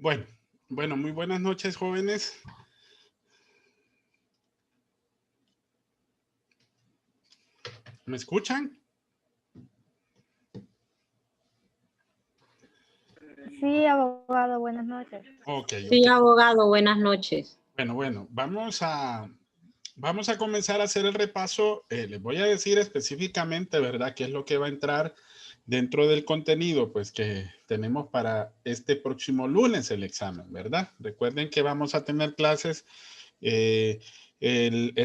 Bueno, muy buenas noches, jóvenes. ¿Me escuchan? Sí, abogado, buenas noches. Ok. Sí, abogado, buenas noches. Bueno, vamos a comenzar a hacer el repaso. Les voy a decir específicamente, ¿verdad?, qué es lo que va a entrar dentro del contenido, pues, que tenemos para este próximo lunes el examen, ¿verdad? Recuerden que vamos a tener clases el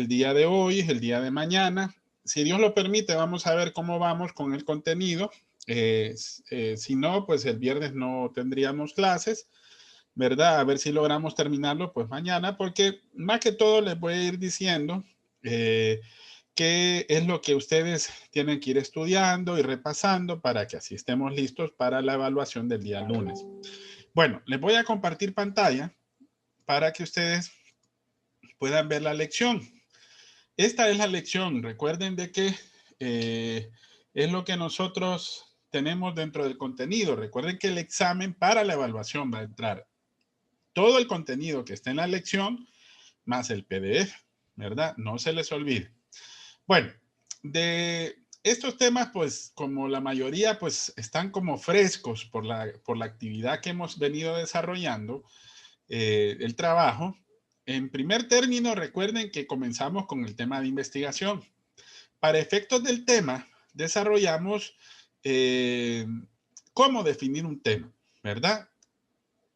día de hoy, el día de mañana. Si Dios lo permite, vamos a ver cómo vamos con el contenido. Si no, pues el viernes no tendríamos clases, ¿verdad? A ver si logramos terminarlo pues mañana, porque más que todo les voy a ir diciendo qué es lo que ustedes tienen que ir estudiando y repasando para que así estemos listos para la evaluación del día lunes. Bueno, les voy a compartir pantalla para que ustedes puedan ver la lección. Esta es la lección. Recuerden de que es lo que nosotros tenemos dentro del contenido. Recuerden que el examen para la evaluación va a entrar todo el contenido que está en la lección más el PDF, ¿verdad? No se les olvide. Bueno, de estos temas, pues como la mayoría, pues están como frescos por la actividad que hemos venido desarrollando, el trabajo. En primer término, recuerden que comenzamos con el tema de investigación. Para efectos del tema, desarrollamos cómo definir un tema, ¿verdad?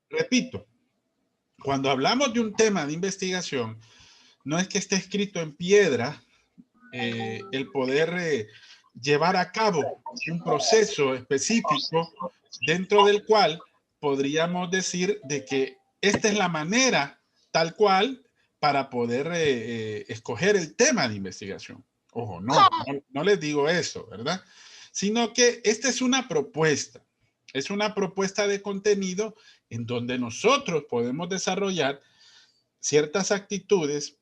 Repito, cuando hablamos de un tema de investigación, no es que esté escrito en piedra el poder llevar a cabo un proceso específico dentro del cual podríamos decir de que esta es la manera tal cual para poder escoger el tema de investigación. Ojo, no les digo eso, ¿verdad? Sino que esta es una propuesta de contenido en donde nosotros podemos desarrollar ciertas actitudes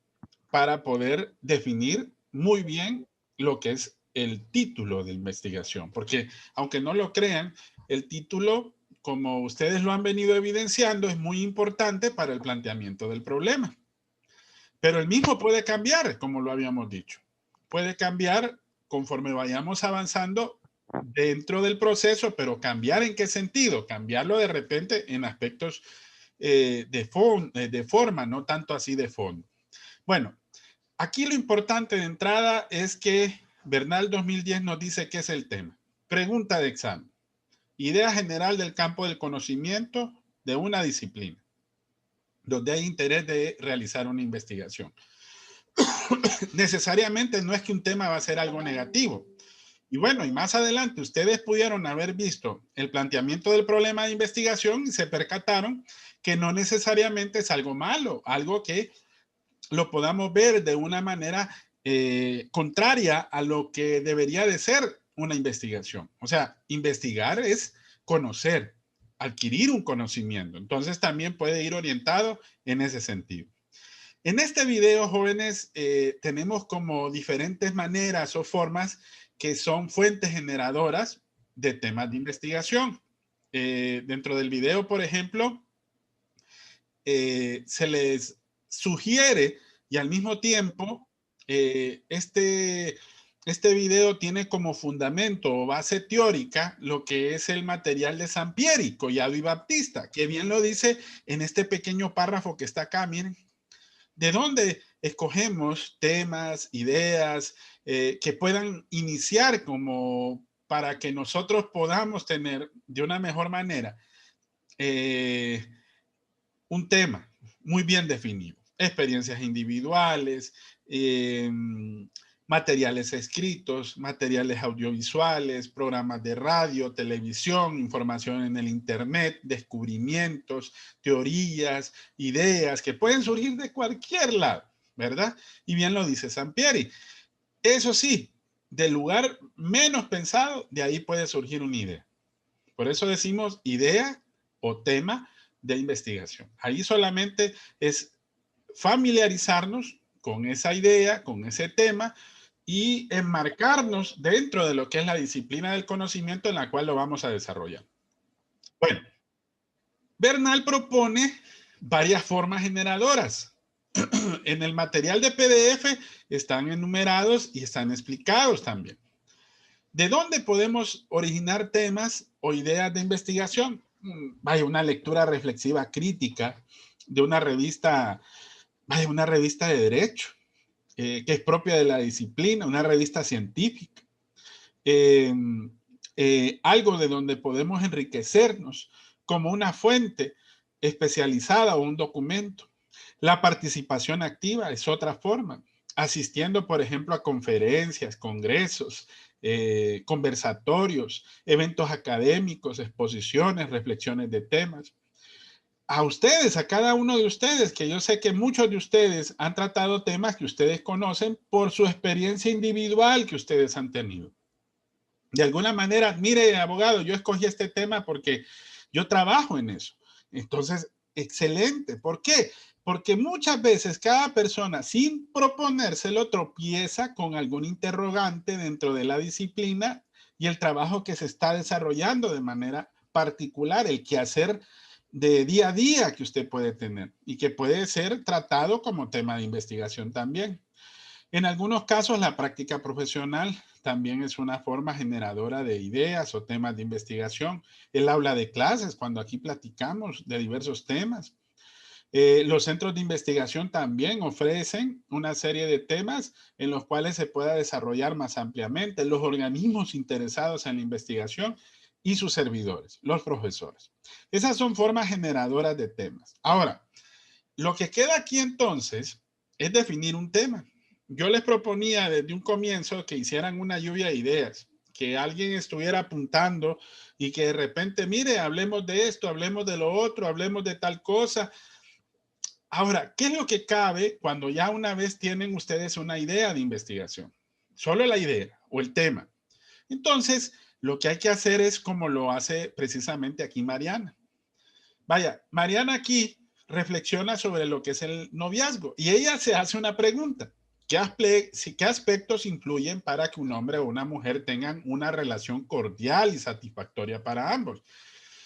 para poder definir muy bien lo que es el título de investigación. Porque aunque no lo crean, el título, como ustedes lo han venido evidenciando, es muy importante para el planteamiento del problema. Pero el mismo puede cambiar, como lo habíamos dicho. Puede cambiar conforme vayamos avanzando dentro del proceso, pero cambiar en qué sentido? Cambiarlo de repente en aspectos de forma, no tanto así de fondo. Bueno, aquí lo importante de entrada es que Bernal 2010 nos dice qué es el tema. Pregunta de examen. Idea general del campo del conocimiento de una disciplina, donde hay interés de realizar una investigación. Necesariamente no es que un tema va a ser algo negativo. Y bueno, y más adelante ustedes pudieron haber visto el planteamiento del problema de investigación y se percataron que no necesariamente es algo malo, algo que lo podamos ver de una manera contraria a lo que debería de ser una investigación. O sea, investigar es conocer, adquirir un conocimiento. Entonces también puede ir orientado en ese sentido. En este video, jóvenes, tenemos como diferentes maneras o formas que son fuentes generadoras de temas de investigación. Dentro del video, por ejemplo, se les sugiere y al mismo tiempo este video tiene como fundamento o base teórica lo que es el material de Sampieri, Collado y Baptista, que bien lo dice en este pequeño párrafo que está acá, miren. ¿De dónde escogemos temas, ideas que puedan iniciar como para que nosotros podamos tener de una mejor manera un tema muy bien definido? Experiencias individuales, materiales escritos, materiales audiovisuales, programas de radio, televisión, información en el internet, descubrimientos, teorías, ideas que pueden surgir de cualquier lado, ¿verdad? Y bien lo dice Sampieri. Eso sí, del lugar menos pensado, de ahí puede surgir una idea. Por eso decimos idea o tema de investigación. Ahí solamente es familiarizarnos con esa idea, con ese tema y enmarcarnos dentro de lo que es la disciplina del conocimiento en la cual lo vamos a desarrollar. Bueno, Bernal propone varias formas generadoras. En el material de PDF están enumerados y están explicados también. ¿De dónde podemos originar temas o ideas de investigación? Vaya, una lectura reflexiva crítica de una revista, una revista de derecho, que es propia de la disciplina, una revista científica. Algo de donde podemos enriquecernos como una fuente especializada o un documento. La participación activa es otra forma, asistiendo, por ejemplo, a conferencias, congresos, conversatorios, eventos académicos, exposiciones, reflexiones de temas. A ustedes, a cada uno de ustedes, que yo sé que muchos de ustedes han tratado temas que ustedes conocen por su experiencia individual que ustedes han tenido. De alguna manera, mire, abogado, yo escogí este tema porque yo trabajo en eso. Entonces, excelente. ¿Por qué? Porque muchas veces cada persona, sin proponérselo, tropieza con algún interrogante dentro de la disciplina y el trabajo que se está desarrollando de manera particular, el quehacer de día a día que usted puede tener y que puede ser tratado como tema de investigación también. En algunos casos, la práctica profesional también es una forma generadora de ideas o temas de investigación. El aula de clases, cuando aquí platicamos de diversos temas. Los centros de investigación también ofrecen una serie de temas en los cuales se pueda desarrollar más ampliamente. Los organismos interesados en la investigación y sus servidores, los profesores. Esas son formas generadoras de temas. Ahora, lo que queda aquí entonces es definir un tema. Yo les proponía desde un comienzo que hicieran una lluvia de ideas, que alguien estuviera apuntando y que de repente, mire, hablemos de esto, hablemos de lo otro, hablemos de tal cosa. Ahora, ¿qué es lo que cabe cuando ya una vez tienen ustedes una idea de investigación? Solo la idea o el tema. Entonces, lo que hay que hacer es como lo hace precisamente aquí Mariana. Vaya, Mariana aquí reflexiona sobre lo que es el noviazgo y ella se hace una pregunta. ¿Qué aspectos influyen para que un hombre o una mujer tengan una relación cordial y satisfactoria para ambos?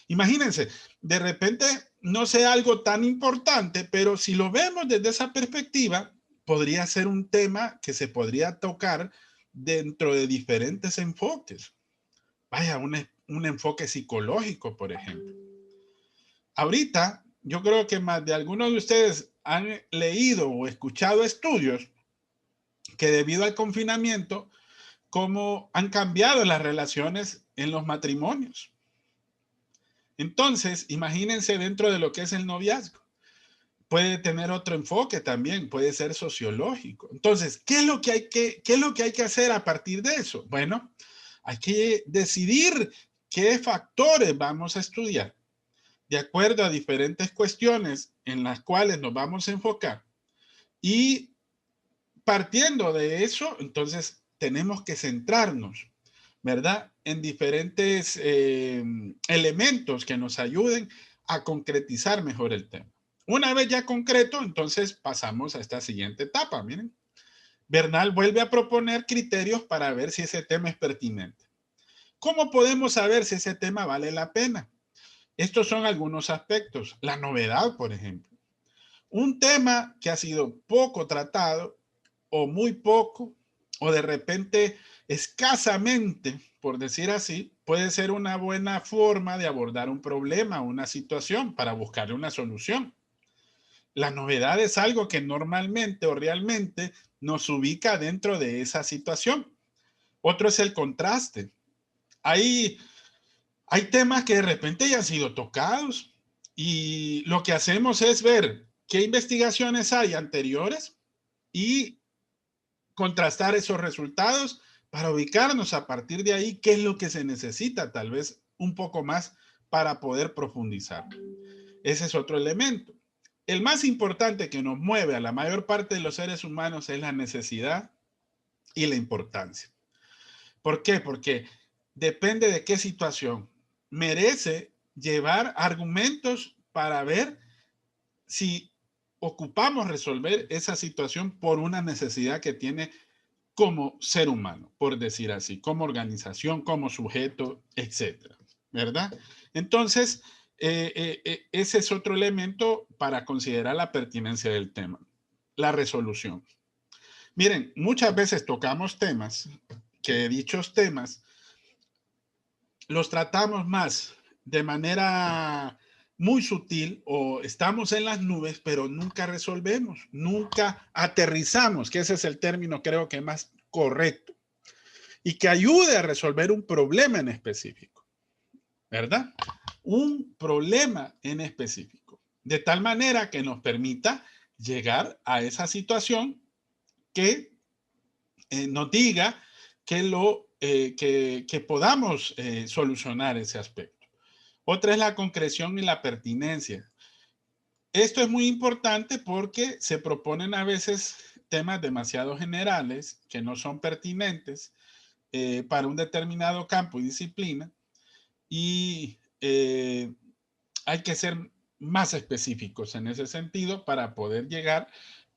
Imagínense, de repente no sea algo tan importante, pero si lo vemos desde esa perspectiva, podría ser un tema que se podría tocar dentro de diferentes enfoques. Vaya, un enfoque psicológico, por ejemplo. Ahorita, yo creo que más de algunos de ustedes han leído o escuchado estudios que debido al confinamiento, cómo han cambiado las relaciones en los matrimonios. Entonces, imagínense dentro de lo que es el noviazgo. Puede tener otro enfoque también, puede ser sociológico. Entonces, ¿qué es lo que hay que hacer a partir de eso? Bueno, hay que decidir qué factores vamos a estudiar de acuerdo a diferentes cuestiones en las cuales nos vamos a enfocar. Y partiendo de eso, entonces tenemos que centrarnos, ¿verdad? En diferentes elementos que nos ayuden a concretizar mejor el tema. Una vez ya concreto, entonces pasamos a esta siguiente etapa. Miren, Bernal vuelve a proponer criterios para ver si ese tema es pertinente. ¿Cómo podemos saber si ese tema vale la pena? Estos son algunos aspectos. La novedad, por ejemplo. Un tema que ha sido poco tratado o muy poco o de repente escasamente, por decir así, puede ser una buena forma de abordar un problema o una situación para buscarle una solución. La novedad es algo que normalmente o realmente nos ubica dentro de esa situación. Otro es el contraste. Hay temas que de repente ya han sido tocados y lo que hacemos es ver qué investigaciones hay anteriores y contrastar esos resultados para ubicarnos a partir de ahí qué es lo que se necesita tal vez un poco más para poder profundizar. Ese es otro elemento. El más importante que nos mueve a la mayor parte de los seres humanos es la necesidad y la importancia. ¿Por qué? Porque depende de qué situación merece llevar argumentos para ver si ocupamos resolver esa situación por una necesidad que tiene como ser humano, por decir así, como organización, como sujeto, etcétera, ¿verdad? Entonces, ese es otro elemento para considerar la pertinencia del tema, la resolución. Miren, muchas veces tocamos temas que dichos temas los tratamos más de manera muy sutil o estamos en las nubes, pero nunca resolvemos, nunca aterrizamos, que ese es el término creo que más correcto, y que ayude a resolver un problema en específico, ¿verdad? Un problema en específico, de tal manera que nos permita llegar a esa situación que nos diga que podamos solucionar ese aspecto. Otra es la concreción y la pertinencia. Esto es muy importante porque se proponen a veces temas demasiado generales que no son pertinentes para un determinado campo y disciplina y hay que ser más específicos en ese sentido para poder llegar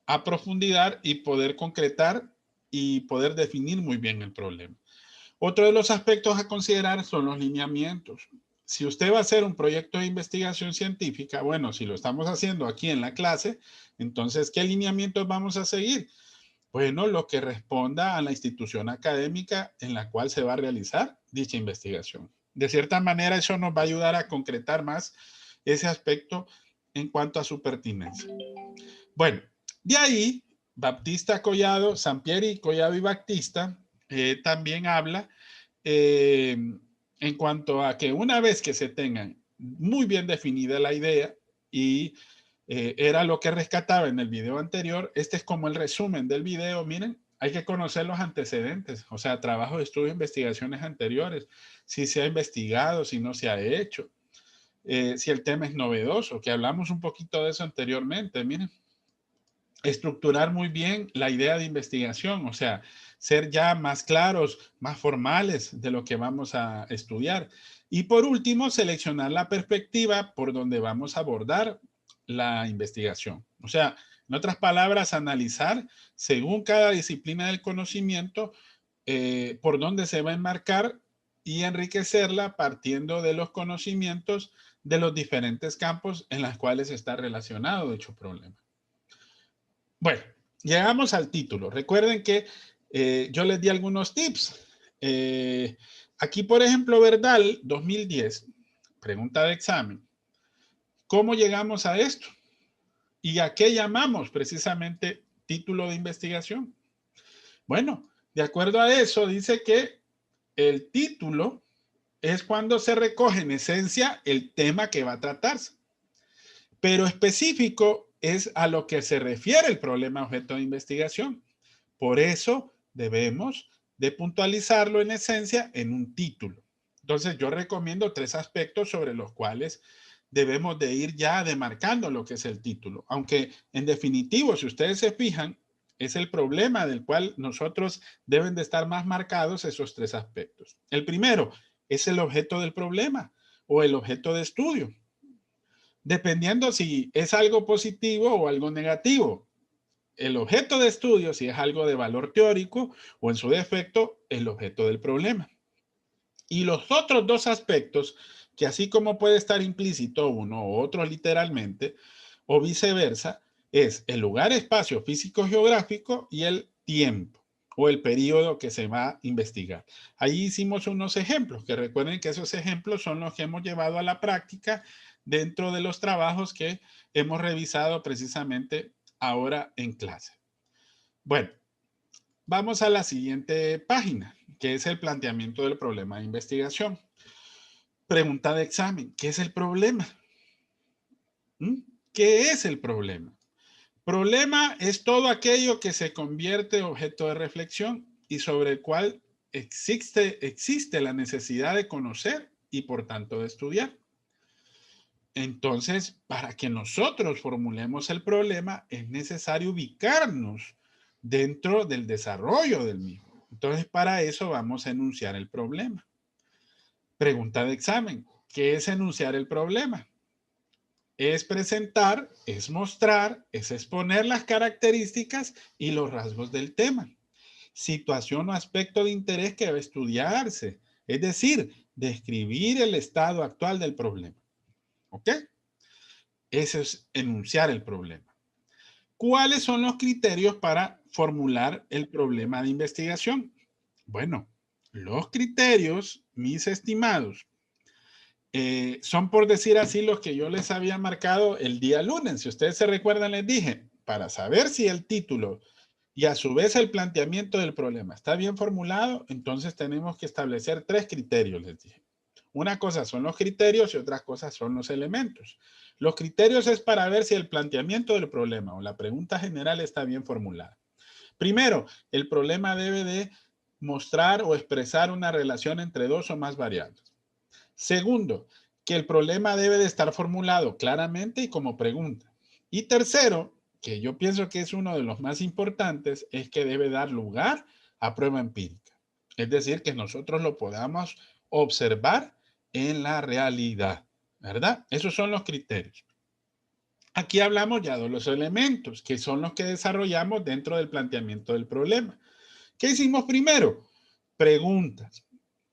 a profundidad y poder concretar y poder definir muy bien el problema. Otro de los aspectos a considerar son los lineamientos. Si usted va a hacer un proyecto de investigación científica, bueno, si lo estamos haciendo aquí en la clase, entonces, ¿qué lineamientos vamos a seguir? Bueno, lo que responda a la institución académica en la cual se va a realizar dicha investigación. De cierta manera, eso nos va a ayudar a concretar más ese aspecto en cuanto a su pertinencia. Bueno, de ahí, Baptista Collado, Sampieri, Collado y Baptista también habla en cuanto a que una vez que se tengan muy bien definida la idea y era lo que rescataba en el video anterior, este es como el resumen del video, miren, hay que conocer los antecedentes, o sea, trabajo de estudio, investigaciones anteriores, si se ha investigado, si no se ha hecho, si el tema es novedoso, que hablamos un poquito de eso anteriormente, miren. Estructurar muy bien la idea de investigación, o sea, ser ya más claros, más formales de lo que vamos a estudiar. Y por último, seleccionar la perspectiva por donde vamos a abordar la investigación. O sea, en otras palabras, analizar según cada disciplina del conocimiento por dónde se va a enmarcar y enriquecerla partiendo de los conocimientos de los diferentes campos en los cuales está relacionado dicho problema. Bueno, llegamos al título. Recuerden que yo les di algunos tips. Aquí, por ejemplo, Verdal 2010, pregunta de examen. ¿Cómo llegamos a esto? ¿Y a qué llamamos precisamente título de investigación? Bueno, de acuerdo a eso, dice que el título es cuando se recoge en esencia el tema que va a tratarse. Pero específico es a lo que se refiere el problema objeto de investigación. Por eso debemos de puntualizarlo en esencia en un título. Entonces yo recomiendo 3 aspectos sobre los cuales debemos de ir ya demarcando lo que es el título. Aunque en definitivo, si ustedes se fijan, es el problema del cual nosotros deben de estar más marcados esos 3 aspectos. El primero es el objeto del problema o el objeto de estudio. Dependiendo si es algo positivo o algo negativo. El objeto de estudio, si es algo de valor teórico o en su defecto, el objeto del problema. Y los otros 2 aspectos, que así como puede estar implícito uno u otro literalmente, o viceversa, es el lugar, espacio físico-geográfico y el tiempo o el periodo que se va a investigar. Ahí hicimos unos ejemplos, que recuerden que esos ejemplos son los que hemos llevado a la práctica dentro de los trabajos que hemos revisado precisamente ahora en clase. Bueno, vamos a la siguiente página, que es el planteamiento del problema de investigación. Pregunta de examen, ¿qué es el problema? ¿Qué es el problema? Problema es todo aquello que se convierte en objeto de reflexión y sobre el cual existe la necesidad de conocer y por tanto de estudiar. Entonces, para que nosotros formulemos el problema, es necesario ubicarnos dentro del desarrollo del mismo. Entonces, para eso vamos a enunciar el problema. Pregunta de examen. ¿Qué es enunciar el problema? Es presentar, es mostrar, es exponer las características y los rasgos del tema. Situación o aspecto de interés que debe estudiarse. Es decir, describir el estado actual del problema. ¿Ok? Eso es enunciar el problema. ¿Cuáles son los criterios para formular el problema de investigación? Bueno, los criterios, mis estimados, son, por decir así, los que yo les había marcado el día lunes. Si ustedes se recuerdan, les dije, para saber si el título y a su vez el planteamiento del problema está bien formulado, entonces tenemos que establecer 3 criterios, les dije. Una cosa son los criterios y otra cosa son los elementos. Los criterios es para ver si el planteamiento del problema o la pregunta general está bien formulada. Primero, el problema debe de mostrar o expresar una relación entre 2 o más variables. Segundo, que el problema debe de estar formulado claramente y como pregunta. Y tercero, que yo pienso que es uno de los más importantes, es que debe dar lugar a prueba empírica. Es decir, que nosotros lo podamos observar en la realidad, ¿verdad? Esos son los criterios. Aquí hablamos ya de los elementos, que son los que desarrollamos dentro del planteamiento del problema. ¿Qué hicimos primero? Preguntas.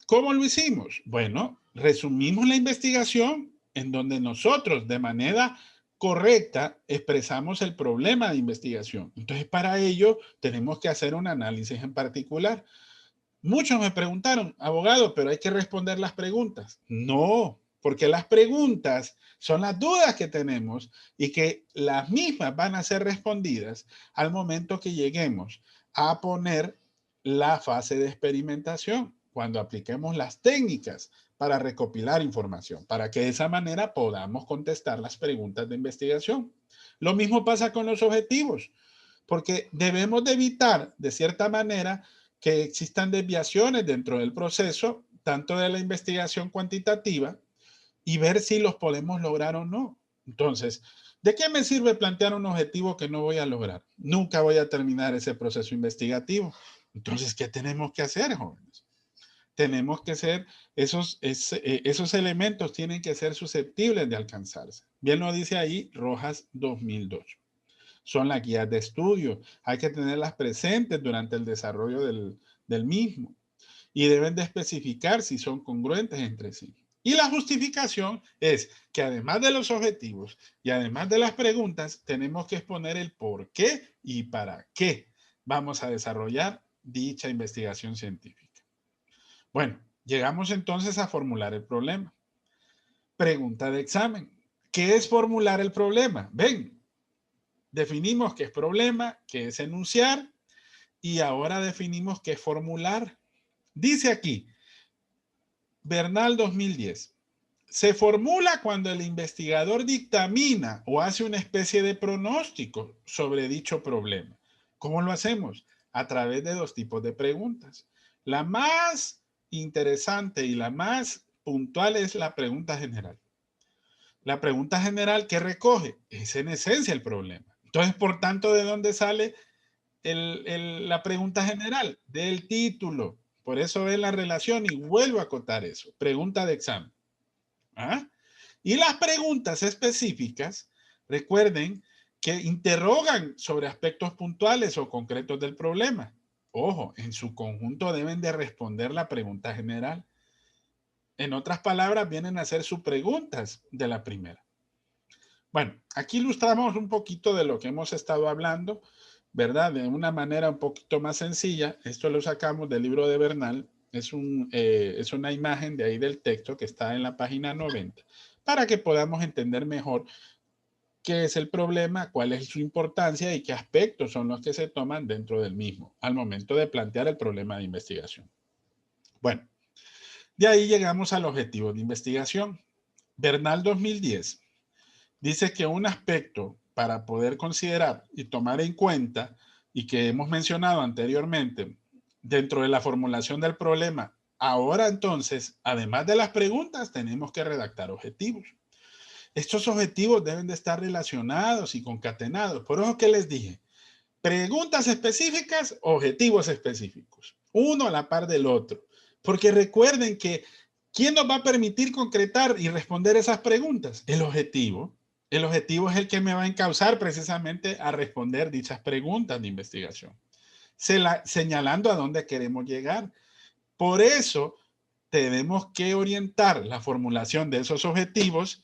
¿Cómo lo hicimos? Bueno, resumimos la investigación en donde nosotros de manera correcta expresamos el problema de investigación. Entonces, para ello tenemos que hacer un análisis en particular. Muchos me preguntaron, abogado, pero hay que responder las preguntas. No, porque las preguntas son las dudas que tenemos y que las mismas van a ser respondidas al momento que lleguemos a poner la fase de experimentación, cuando apliquemos las técnicas para recopilar información, para que de esa manera podamos contestar las preguntas de investigación. Lo mismo pasa con los objetivos, porque debemos de evitar, de cierta manera, que existan desviaciones dentro del proceso, tanto de la investigación cuantitativa, y ver si los podemos lograr o no. Entonces, ¿de qué me sirve plantear un objetivo que no voy a lograr? Nunca voy a terminar ese proceso investigativo. Entonces, ¿qué tenemos que hacer, jóvenes? Tenemos que ser, esos elementos tienen que ser susceptibles de alcanzarse. Bien lo dice ahí Rojas 2002. Son las guías de estudio. Hay que tenerlas presentes durante el desarrollo del mismo y deben de especificar si son congruentes entre sí. Y la justificación es que además de los objetivos y además de las preguntas, tenemos que exponer el por qué y para qué vamos a desarrollar dicha investigación científica. Bueno, llegamos entonces a formular el problema. Pregunta de examen. ¿Qué es formular el problema? Ven, definimos qué es problema, qué es enunciar y ahora definimos qué es formular. Dice aquí, Bernal 2010, se formula cuando el investigador dictamina o hace una especie de pronóstico sobre dicho problema. ¿Cómo lo hacemos? A través de 2 tipos de preguntas. La más interesante y la más puntual es la pregunta general. La pregunta general, ¿qué recoge? Es en esencia el problema. Entonces, por tanto, ¿de dónde sale la pregunta general? Del título. Por eso es la relación y vuelvo a acotar eso. Pregunta de examen. ¿Ah? Y las preguntas específicas, recuerden que interrogan sobre aspectos puntuales o concretos del problema. Ojo, en su conjunto deben de responder la pregunta general. En otras palabras, vienen a hacer sus preguntas de la primera. Bueno, aquí ilustramos un poquito de lo que hemos estado hablando, ¿verdad? De una manera un poquito más sencilla. Esto lo sacamos del libro de Bernal. Es una imagen de ahí del texto que está en la página 90 para que podamos entender mejor qué es el problema, cuál es su importancia y qué aspectos son los que se toman dentro del mismo al momento de plantear el problema de investigación. Bueno, de ahí llegamos al objetivo de investigación. Bernal 2010 dice que un aspecto para poder considerar y tomar en cuenta y que hemos mencionado anteriormente dentro de la formulación del problema, ahora entonces, además de las preguntas, tenemos que redactar objetivos. Estos objetivos deben de estar relacionados y concatenados. Por eso que les dije, preguntas específicas, objetivos específicos, uno a la par del otro. Porque recuerden que ¿quién nos va a permitir concretar y responder esas preguntas? El objetivo. El objetivo es el que me va a encauzar precisamente a responder dichas preguntas de investigación, señalando a dónde queremos llegar. Por eso tenemos que orientar la formulación de esos objetivos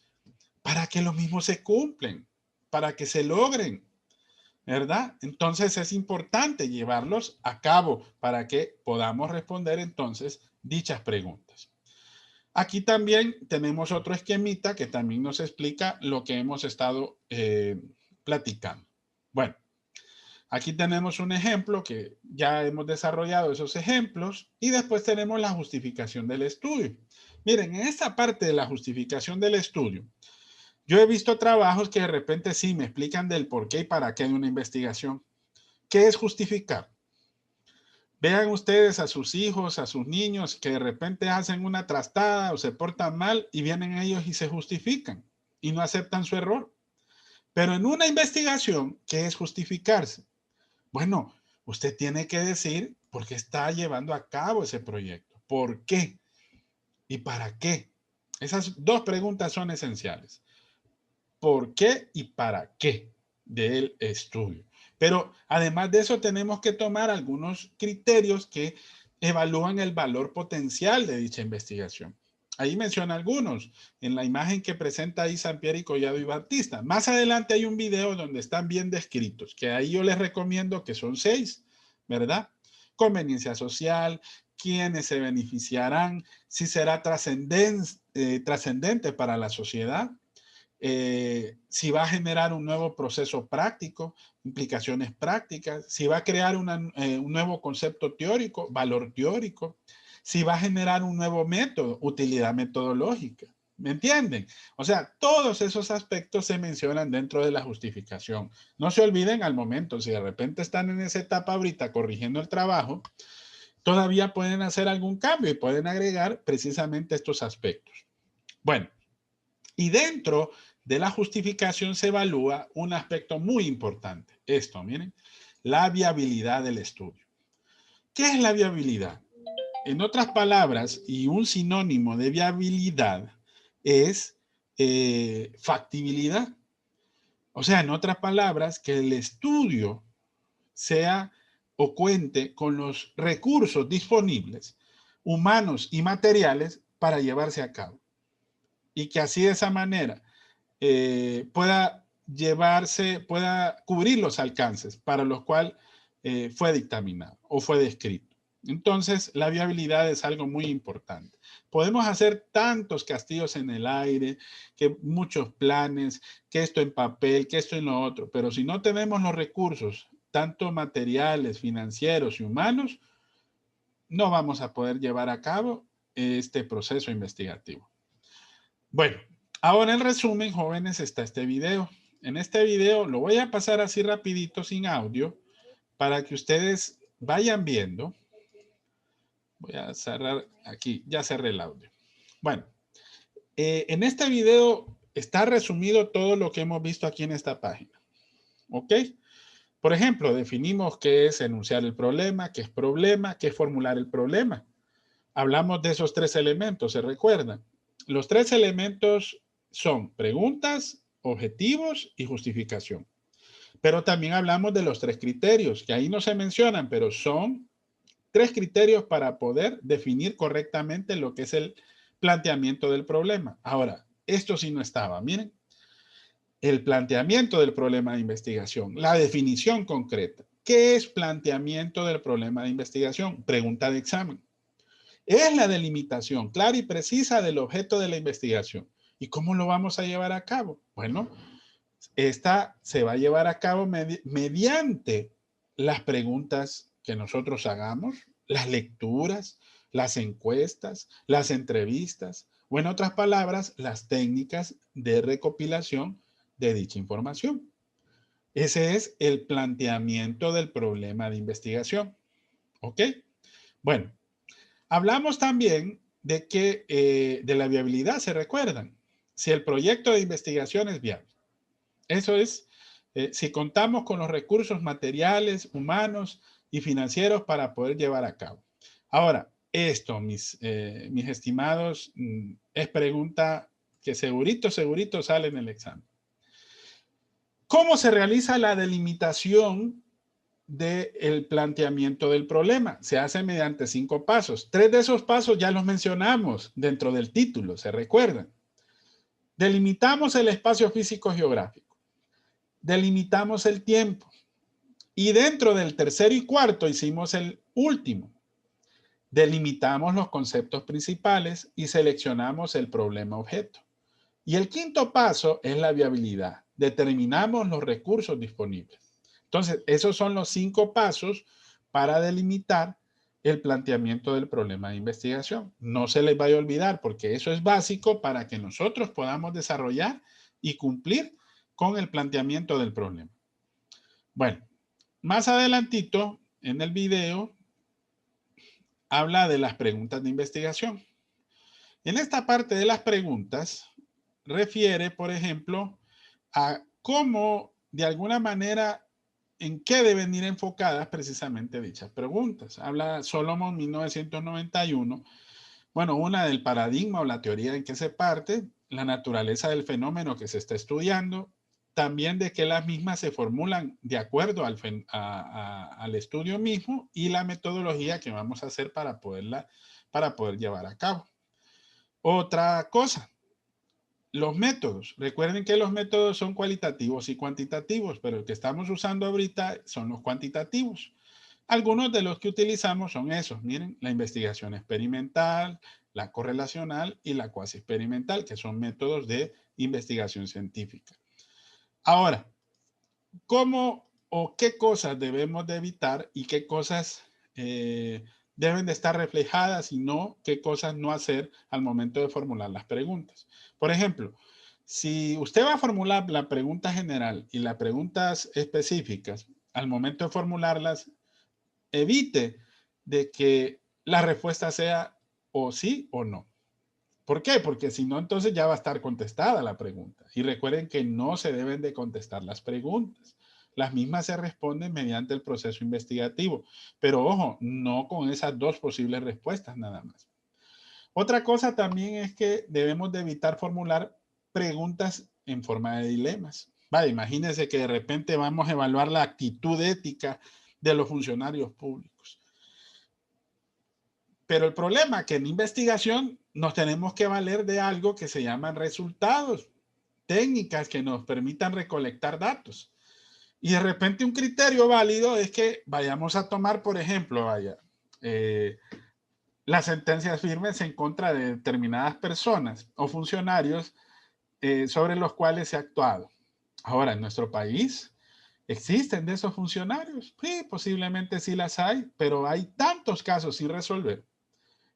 para que los mismos se cumplen, para que se logren, ¿verdad? Entonces es importante llevarlos a cabo para que podamos responder entonces dichas preguntas. Aquí también tenemos otro esquemita que también nos explica lo que hemos estado platicando. Bueno, aquí tenemos un ejemplo que ya hemos desarrollado esos ejemplos y después tenemos la justificación del estudio. Miren, en esta parte de la justificación del estudio, yo he visto trabajos que de repente sí me explican del por qué y para qué de una investigación. ¿Qué es justificar? Vean ustedes a sus hijos, a sus niños que de repente hacen una trastada o se portan mal y vienen ellos y se justifican y no aceptan su error. Pero en una investigación, ¿qué es justificarse? Bueno, usted tiene que decir por qué está llevando a cabo ese proyecto. ¿Por qué? ¿Y para qué? Esas dos preguntas son esenciales. ¿Por qué y para qué del estudio? Pero además de eso tenemos que tomar algunos criterios que evalúan el valor potencial de dicha investigación. Ahí menciona algunos en la imagen que presenta ahí Sampieri, Collado y Batista. Más adelante hay un video donde están bien descritos, que ahí yo les recomiendo que son 6, ¿verdad? Conveniencia social, quiénes se beneficiarán, si será trascendente para la sociedad, si va a generar un nuevo proceso práctico, implicaciones prácticas, si va a crear un nuevo concepto teórico, valor teórico, si va a generar un nuevo método, utilidad metodológica. ¿Me entienden? O sea, todos esos aspectos se mencionan dentro de la justificación. No se olviden al momento, si de repente están en esa etapa ahorita corrigiendo el trabajo, todavía pueden hacer algún cambio y pueden agregar precisamente estos aspectos. Bueno, y dentro de la justificación se evalúa un aspecto muy importante. Esto, miren, la viabilidad del estudio. ¿Qué es la viabilidad? En otras palabras, y un sinónimo de viabilidad es factibilidad. O sea, en otras palabras, que el estudio sea o cuente con los recursos disponibles, humanos y materiales, para llevarse a cabo. Y que así de esa manera pueda cubrir los alcances para los cuales fue dictaminado o fue descrito. Entonces, la viabilidad es algo muy importante. Podemos hacer tantos castillos en el aire, que muchos planes, que esto en papel, que esto en lo otro, pero si no tenemos los recursos, tanto materiales, financieros y humanos, no vamos a poder llevar a cabo este proceso investigativo. Bueno, ahora en resumen, jóvenes, está este video. En este video lo voy a pasar así rapidito sin audio para que ustedes vayan viendo. Voy a cerrar aquí, ya cerré el audio. Bueno, en este video está resumido todo lo que hemos visto aquí en esta página. ¿Ok? Por ejemplo, definimos qué es enunciar el problema, qué es formular el problema. Hablamos de esos 3 elementos, ¿se recuerdan? Los 3 elementos son preguntas, objetivos y justificación. Pero también hablamos de los 3 criterios, que ahí no se mencionan, pero son 3 criterios para poder definir correctamente lo que es el planteamiento del problema. Ahora, esto sí no estaba, miren. El planteamiento del problema de investigación, la definición concreta. ¿Qué es planteamiento del problema de investigación? Pregunta de examen. Es la delimitación clara y precisa del objeto de la investigación. ¿Y cómo lo vamos a llevar a cabo? Bueno, esta se va a llevar a cabo mediante las preguntas que nosotros hagamos, las lecturas, las encuestas, las entrevistas, o en otras palabras, las técnicas de recopilación de dicha información. Ese es el planteamiento del problema de investigación. ¿Ok? Bueno, hablamos también de que de la viabilidad, ¿se recuerdan? Si el proyecto de investigación es viable. Eso es, si contamos con los recursos materiales, humanos y financieros para poder llevar a cabo. Ahora, esto, mis estimados, es pregunta que segurito sale en el examen. ¿Cómo se realiza la delimitación del planteamiento del problema? Se hace mediante 5 pasos. 3 de esos pasos ya los mencionamos dentro del título, ¿se recuerdan? Delimitamos el espacio físico geográfico. Delimitamos el tiempo. Y dentro del tercero y cuarto hicimos el último. Delimitamos los conceptos principales y seleccionamos el problema objeto. Y el quinto paso es la viabilidad. Determinamos los recursos disponibles. Entonces, esos son los 5 pasos para delimitar el planteamiento del problema de investigación. No se les vaya a olvidar porque eso es básico para que nosotros podamos desarrollar y cumplir con el planteamiento del problema. Bueno, más adelantito en el video habla de las preguntas de investigación. En esta parte de las preguntas refiere, por ejemplo, a cómo de alguna manera en qué deben ir enfocadas precisamente dichas preguntas. Habla Solomon 1991, bueno, una del paradigma o la teoría en que se parte, la naturaleza del fenómeno que se está estudiando, también de que las mismas se formulan de acuerdo al estudio mismo y la metodología que vamos a hacer para poder llevar a cabo. Otra cosa, los métodos. Recuerden que los métodos son cualitativos y cuantitativos, pero el que estamos usando ahorita son los cuantitativos. Algunos de los que utilizamos son esos. Miren, la investigación experimental, la correlacional y la cuasi experimental, que son métodos de investigación científica. Ahora, ¿cómo o qué cosas debemos de evitar y qué cosas deben de estar reflejadas y no qué cosas no hacer al momento de formular las preguntas? Por ejemplo, si usted va a formular la pregunta general y las preguntas específicas, al momento de formularlas, evite de que la respuesta sea o sí o no. ¿Por qué? Porque si no, entonces ya va a estar contestada la pregunta. Y recuerden que no se deben de contestar las preguntas. Las mismas se responden mediante el proceso investigativo. Pero ojo, no con esas 2 posibles respuestas nada más. Otra cosa también es que debemos de evitar formular preguntas en forma de dilemas. Vale, imagínense que de repente vamos a evaluar la actitud ética de los funcionarios públicos. Pero el problema es que en investigación nos tenemos que valer de algo que se llaman resultados, técnicas que nos permitan recolectar datos. Y de repente un criterio válido es que vayamos a tomar, por ejemplo, las sentencias firmes en contra de determinadas personas o funcionarios sobre los cuales se ha actuado. Ahora, en nuestro país, ¿existen de esos funcionarios? Sí, posiblemente sí las hay, pero hay tantos casos sin resolver.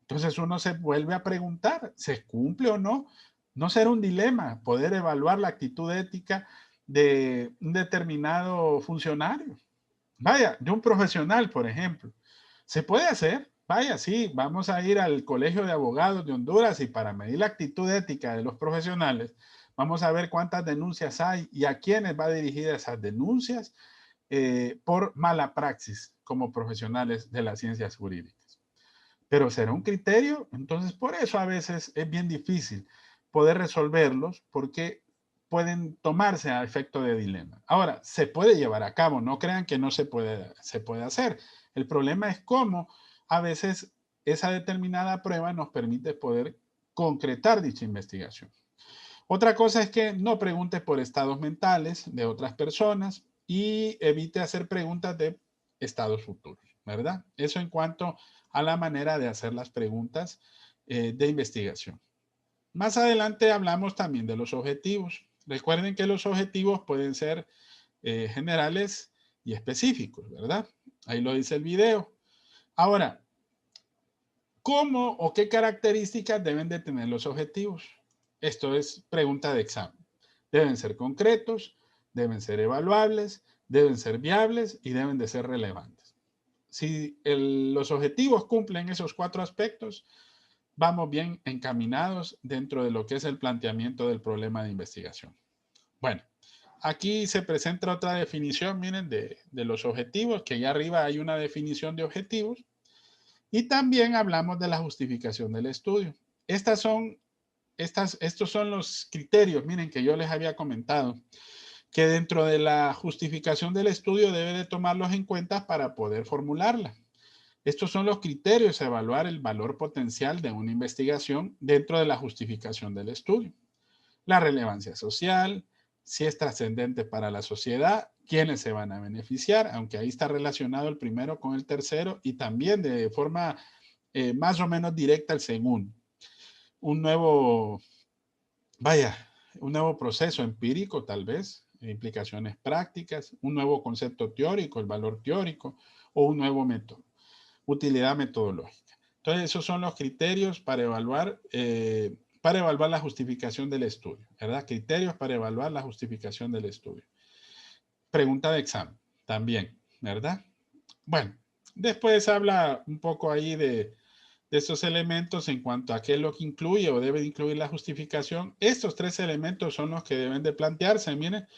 Entonces uno se vuelve a preguntar, ¿se cumple o no? No será un dilema poder evaluar la actitud ética de un determinado funcionario. Vaya, de un profesional, por ejemplo. ¿Se puede hacer? Vaya, sí, vamos a ir al Colegio de Abogados de Honduras y para medir la actitud ética de los profesionales, vamos a ver cuántas denuncias hay y a quiénes va dirigida esas denuncias por mala praxis como profesionales de las ciencias jurídicas. Pero será un criterio, entonces por eso a veces es bien difícil poder resolverlos porque pueden tomarse a efecto de dilema. Ahora, se puede llevar a cabo, no crean que no se puede hacer. El problema es cómo a veces esa determinada prueba nos permite poder concretar dicha investigación. Otra cosa es que no pregunte por estados mentales de otras personas y evite hacer preguntas de estados futuros, ¿verdad? Eso en cuanto a la manera de hacer las preguntas de investigación. Más adelante hablamos también de los objetivos. Recuerden que los objetivos pueden ser generales y específicos, ¿verdad? Ahí lo dice el video. Ahora, ¿cómo o qué características deben de tener los objetivos? Esto es pregunta de examen. Deben ser concretos, deben ser evaluables, deben ser viables y deben de ser relevantes. Si los objetivos cumplen esos 4 aspectos, vamos bien encaminados dentro de lo que es el planteamiento del problema de investigación. Bueno, aquí se presenta otra definición, miren, de los objetivos, que allá arriba hay una definición de objetivos. Y también hablamos de la justificación del estudio. Estos son los criterios, miren, que yo les había comentado, que dentro de la justificación del estudio debe de tomarlos en cuenta para poder formularla. Estos son los criterios a evaluar el valor potencial de una investigación dentro de la justificación del estudio. la relevancia social, si es trascendente para la sociedad, quiénes se van a beneficiar, aunque ahí está relacionado el primero con el tercero y también de forma más o menos directa el segundo. Un nuevo, un nuevo proceso empírico tal vez, implicaciones prácticas, un nuevo concepto teórico, el valor teórico, o un nuevo método, utilidad metodológica. Entonces, esos son los criterios para evaluar la justificación del estudio, ¿verdad? Criterios para evaluar la justificación del estudio. Pregunta de examen, también, ¿verdad? Bueno, después habla un poco ahí de estos elementos en cuanto a qué es lo que incluye o debe incluir la justificación. Estos tres elementos son los que deben de plantearse, miren.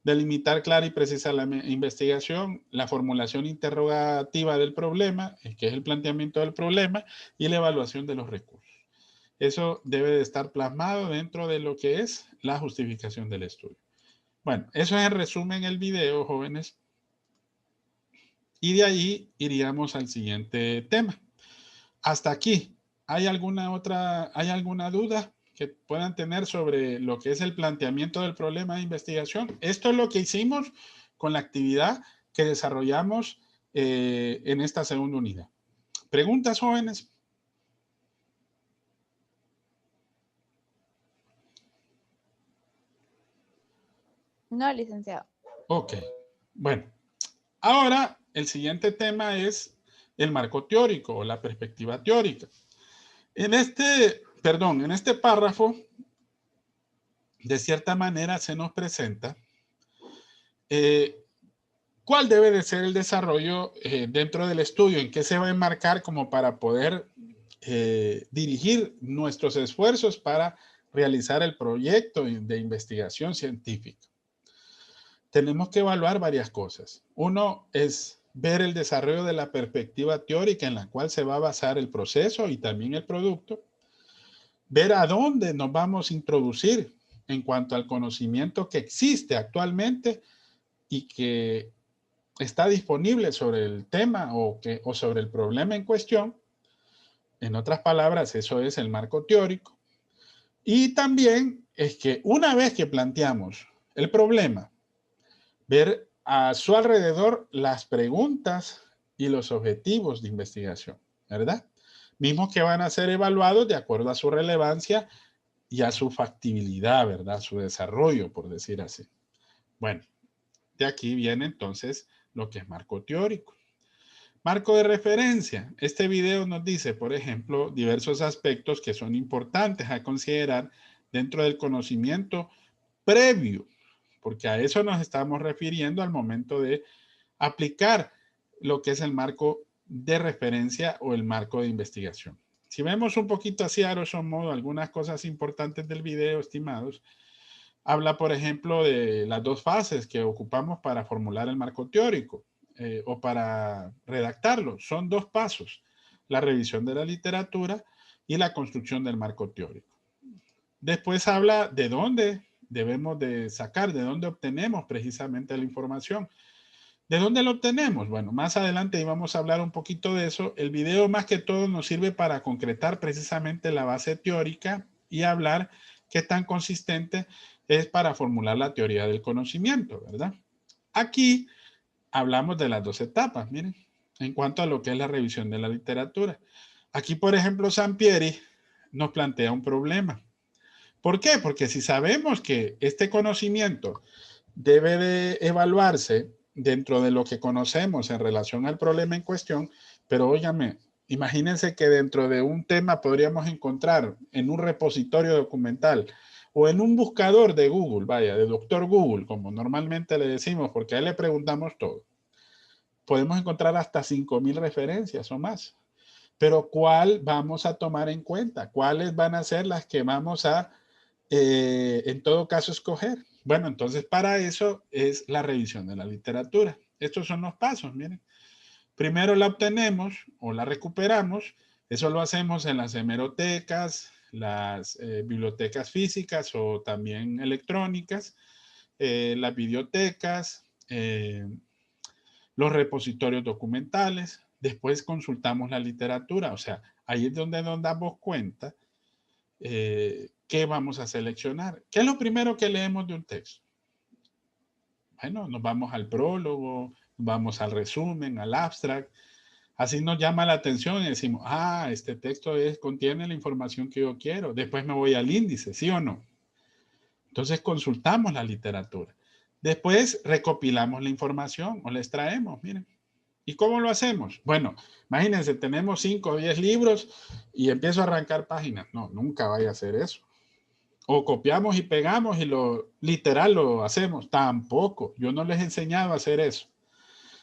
Delimitar clara y precisa la investigación, la formulación interrogativa del problema, que es el planteamiento del problema, y la evaluación de los recursos. Eso debe de estar plasmado dentro de lo que es la justificación del estudio. Bueno, eso es en resumen el video, jóvenes. Y de ahí iríamos al siguiente tema. Hasta aquí, ¿hay alguna duda que puedan tener sobre lo que es el planteamiento del problema de investigación? Esto es lo que hicimos con la actividad que desarrollamos en esta segunda unidad. ¿Preguntas, jóvenes? No, licenciado. Ok, bueno. Ahora, el siguiente tema es el marco teórico o la perspectiva teórica. En este párrafo, de cierta manera se nos presenta cuál debe de ser el desarrollo dentro del estudio, en qué se va a enmarcar como para poder dirigir nuestros esfuerzos para realizar el proyecto de investigación científica. Tenemos que evaluar varias cosas. Uno es ver el desarrollo de la perspectiva teórica en la cual se va a basar el proceso y también el producto. Ver a dónde nos vamos a introducir en cuanto al conocimiento que existe actualmente y que está disponible sobre el tema o sobre el problema en cuestión. En otras palabras, eso es el marco teórico. Y también es que una vez que planteamos el problema, ver a su alrededor las preguntas y los objetivos de investigación, ¿verdad? Mismos que van a ser evaluados de acuerdo a su relevancia y a su factibilidad, ¿verdad? Su desarrollo, por decir así. Bueno, de aquí viene entonces lo que es marco teórico. Marco de referencia. Este video nos dice, por ejemplo, diversos aspectos que son importantes a considerar dentro del conocimiento previo, porque a eso nos estamos refiriendo al momento de aplicar lo que es el marco de referencia o el marco de investigación. Si vemos un poquito así a grosso modo algunas cosas importantes del video, estimados, habla, por ejemplo, de las dos fases que ocupamos para formular el marco teórico o para redactarlo. Son dos pasos, la revisión de la literatura y la construcción del marco teórico. Después habla de dónde debemos de sacar, de dónde obtenemos precisamente la información. ¿De dónde lo obtenemos? Bueno, más adelante íbamos a hablar un poquito de eso. El video más que todo nos sirve para concretar precisamente la base teórica y hablar qué tan consistente es para formular la teoría del conocimiento, ¿verdad? Aquí hablamos de las dos etapas, miren, en cuanto a lo que es la revisión de la literatura. Aquí, por ejemplo, Sampieri nos plantea un problema. ¿Por qué? Porque si sabemos que este conocimiento debe de evaluarse dentro de lo que conocemos en relación al problema en cuestión, pero óigame, imagínense que dentro de un tema podríamos encontrar en un repositorio documental o en un buscador de Google, vaya, de doctor Google, como normalmente le decimos, porque a él le preguntamos todo. Podemos encontrar hasta 5,000 referencias o más. Pero ¿cuál vamos a tomar en cuenta? ¿Cuáles van a ser las que vamos a, en todo caso, escoger? Bueno, entonces para eso es la revisión de la literatura. Estos son los pasos, miren. Primero la obtenemos o la recuperamos. Eso lo hacemos en las hemerotecas, las bibliotecas físicas o también electrónicas, las bibliotecas, los repositorios documentales. Después consultamos la literatura. O sea, ahí es donde nos damos cuenta que ¿qué vamos a seleccionar? ¿Qué es lo primero que leemos de un texto? Bueno, nos vamos al prólogo, vamos al resumen, al abstract. Así nos llama la atención y decimos, ah, este texto contiene la información que yo quiero. Después me voy al índice, ¿sí o no? Entonces consultamos la literatura. Después recopilamos la información o la extraemos, miren. ¿Y cómo lo hacemos? Bueno, imagínense, tenemos 5 o 10 libros y empiezo a arrancar páginas. No, nunca vaya a hacer eso. O copiamos y pegamos y literal lo hacemos. Tampoco. Yo no les he enseñado a hacer eso.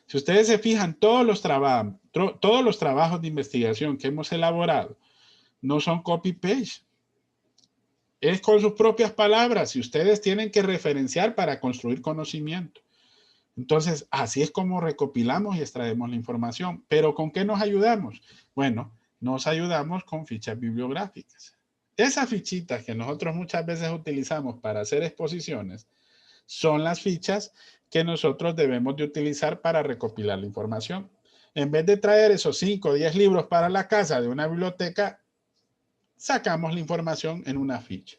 Si ustedes se fijan, todos los trabajos de investigación que hemos elaborado no son copy-paste. Es con sus propias palabras y ustedes tienen que referenciar para construir conocimiento. Entonces, así es como recopilamos y extraemos la información. ¿Pero con qué nos ayudamos? Bueno, nos ayudamos con fichas bibliográficas. Esas fichitas que nosotros muchas veces utilizamos para hacer exposiciones son las fichas que nosotros debemos de utilizar para recopilar la información. En vez de traer esos 5 o 10 libros para la casa de una biblioteca, sacamos la información en una ficha.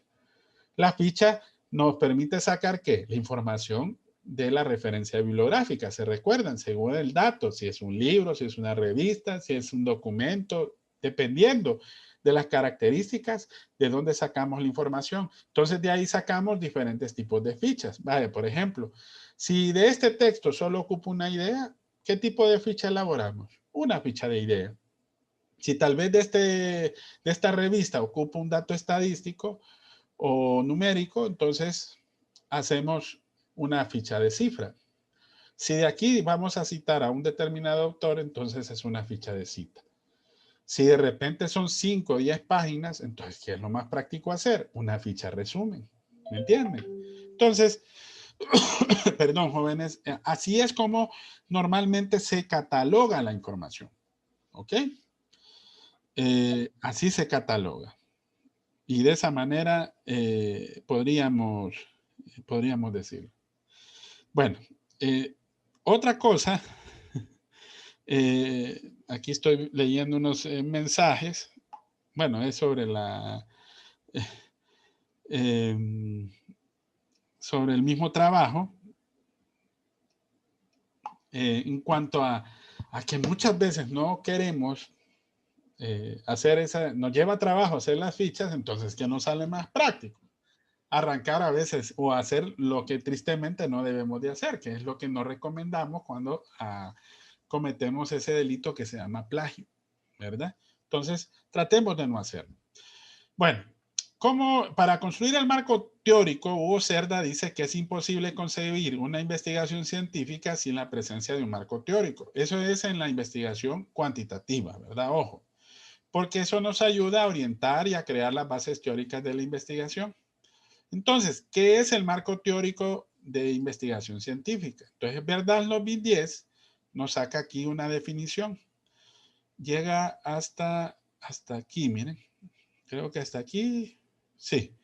La ficha nos permite sacar ¿qué? La información de la referencia bibliográfica. ¿Se recuerdan? Según el dato, si es un libro, si es una revista, si es un documento, dependiendo de las características de dónde sacamos la información. Entonces, de ahí sacamos diferentes tipos de fichas. Vale, por ejemplo, si de este texto solo ocupa una idea, ¿qué tipo de ficha elaboramos? Una ficha de idea. Si tal vez de esta revista ocupa un dato estadístico o numérico, entonces hacemos una ficha de cifra. Si de aquí vamos a citar a un determinado autor, entonces es una ficha de cita. Si de repente son 5 o 10 páginas, entonces, ¿qué es lo más práctico hacer? Una ficha resumen. ¿Me entienden? Entonces, perdón, jóvenes, así es como normalmente se cataloga la información. ¿Ok? Así se cataloga. Y de esa manera podríamos decirlo. Bueno, otra cosa, aquí estoy leyendo unos mensajes. Bueno, es sobre sobre el mismo trabajo. En cuanto a que muchas veces no queremos nos lleva trabajo hacer las fichas, entonces ¿qué nos sale más práctico? Arrancar a veces o hacer lo que tristemente no debemos de hacer, que es lo que no recomendamos cuando cometemos ese delito que se llama plagio, ¿verdad? Entonces, tratemos de no hacerlo. Bueno, para construir el marco teórico, Hugo Cerda dice que es imposible concebir una investigación científica sin la presencia de un marco teórico. Eso es en la investigación cuantitativa, ¿verdad? Ojo, porque eso nos ayuda a orientar y a crear las bases teóricas de la investigación. Entonces, ¿qué es el marco teórico de investigación científica? Entonces, Verdal 2010 nos saca aquí una definición. Llega hasta aquí, miren. Creo que hasta aquí. Sí.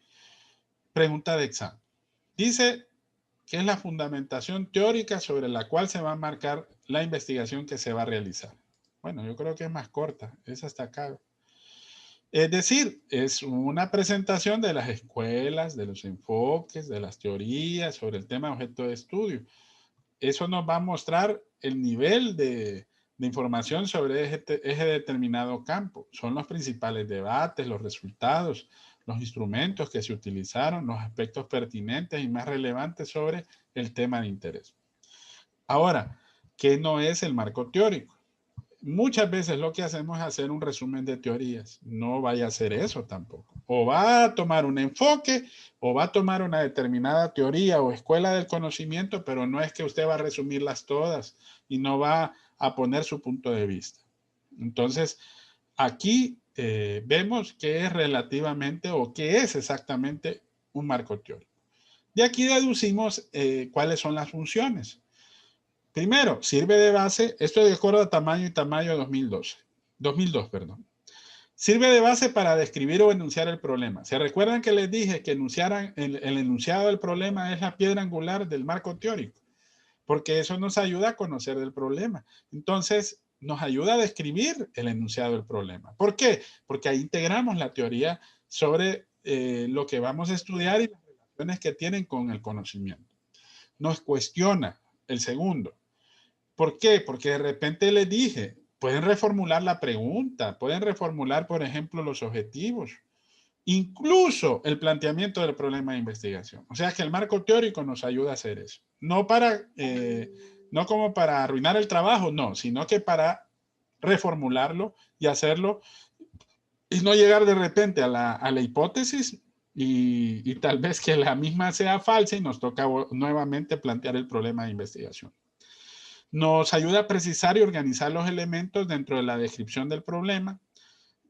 Pregunta de examen. Dice que es la fundamentación teórica sobre la cual se va a marcar la investigación que se va a realizar. Bueno, yo creo que es más corta. Es hasta acá. Es decir, es una presentación de las escuelas, de los enfoques, de las teorías sobre el tema objeto de estudio. Eso nos va a mostrar el nivel de información sobre ese determinado campo. Son los principales debates, los resultados, los instrumentos que se utilizaron, los aspectos pertinentes y más relevantes sobre el tema de interés. Ahora, ¿qué no es el marco teórico? Muchas veces lo que hacemos es hacer un resumen de teorías. No vaya a hacer eso tampoco. O va a tomar un enfoque o va a tomar una determinada teoría o escuela del conocimiento, pero no es que usted va a resumirlas todas y no va a poner su punto de vista. Entonces, aquí vemos que es relativamente o que es exactamente un marco teórico. De aquí deducimos cuáles son las funciones. Primero, sirve de base, esto de acuerdo a tamaño y tamaño 2002, perdón. Sirve de base para describir o enunciar el problema. ¿Se recuerdan que les dije que el enunciado del problema es la piedra angular del marco teórico? Porque eso nos ayuda a conocer del problema. Entonces, nos ayuda a describir el enunciado del problema. ¿Por qué? Porque ahí integramos la teoría sobre lo que vamos a estudiar y las relaciones que tienen con el conocimiento. Nos cuestiona el segundo. ¿Por qué? Porque de repente les dije, pueden reformular la pregunta, pueden reformular, por ejemplo, los objetivos, incluso el planteamiento del problema de investigación. O sea que el marco teórico nos ayuda a hacer eso. No como para arruinar el trabajo, no, sino que para reformularlo y hacerlo y no llegar de repente a la hipótesis y tal vez que la misma sea falsa y nos toca nuevamente plantear el problema de investigación. Nos ayuda a precisar y organizar los elementos dentro de la descripción del problema.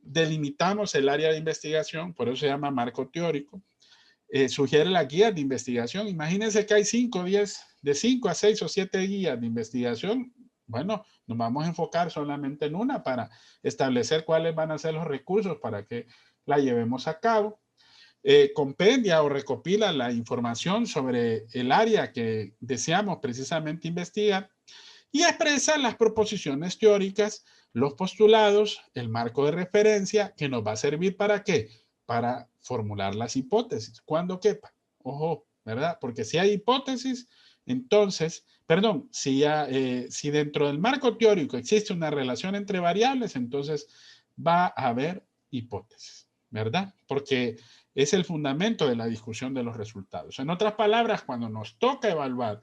Delimitamos el área de investigación, por eso se llama marco teórico. Sugiere las guías de investigación. Imagínense que hay 5, 10, de 5 a 6 o 7 guías de investigación. Bueno, nos vamos a enfocar solamente en una para establecer cuáles van a ser los recursos para que la llevemos a cabo. Compendia o recopila la información sobre el área que deseamos precisamente investigar y expresa las proposiciones teóricas, los postulados, el marco de referencia que nos va a servir ¿para qué? Para formular las hipótesis, cuando quepa. Ojo, ¿verdad? Porque si hay hipótesis, entonces, perdón, si dentro del marco teórico existe una relación entre variables, entonces va a haber hipótesis, ¿verdad? Porque es el fundamento de la discusión de los resultados. En otras palabras, cuando nos toca evaluar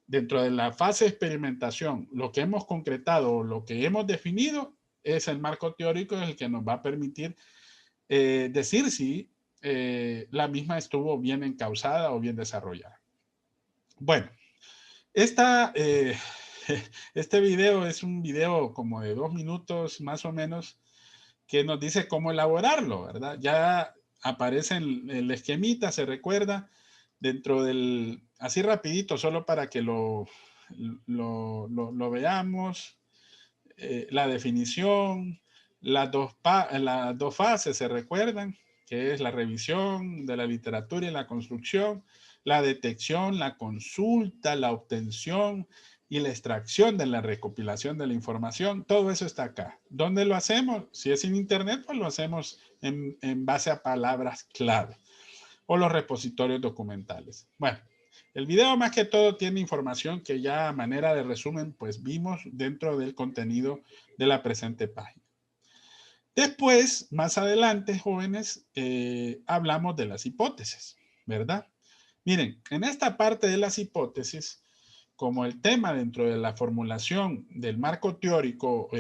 dentro de la fase de experimentación, lo que hemos concretado o lo que hemos definido es el marco teórico el que nos va a permitir decir si la misma estuvo bien encauzada o bien desarrollada. Bueno, este video es un video como de 2 minutos más o menos que nos dice cómo elaborarlo, ¿verdad? Ya aparece el esquemita, se recuerda, dentro del, así rapidito, solo para que lo veamos, la definición, las dos fases se recuerdan, que es la revisión de la literatura y la construcción, la detección, la consulta, la obtención y la extracción de la recopilación de la información. Todo eso está acá. ¿Dónde lo hacemos? Si es en internet, pues lo hacemos en base a palabras clave o los repositorios documentales. Bueno, el video más que todo tiene información que ya a manera de resumen pues vimos dentro del contenido de la presente página. Después, más adelante, jóvenes, hablamos de las hipótesis, ¿verdad? Miren, en esta parte de las hipótesis, como el tema dentro de la formulación del marco teórico,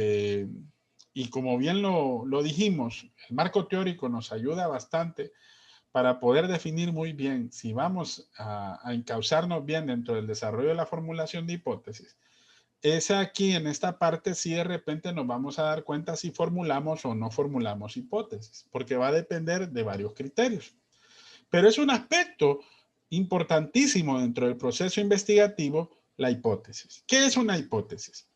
y como bien lo dijimos, el marco teórico nos ayuda bastante para poder definir muy bien si vamos a encauzarnos bien dentro del desarrollo de la formulación de hipótesis. Es aquí en esta parte si de repente nos vamos a dar cuenta si formulamos o no formulamos hipótesis, porque va a depender de varios criterios. Pero es un aspecto importantísimo dentro del proceso investigativo, la hipótesis. ¿Qué es una hipótesis?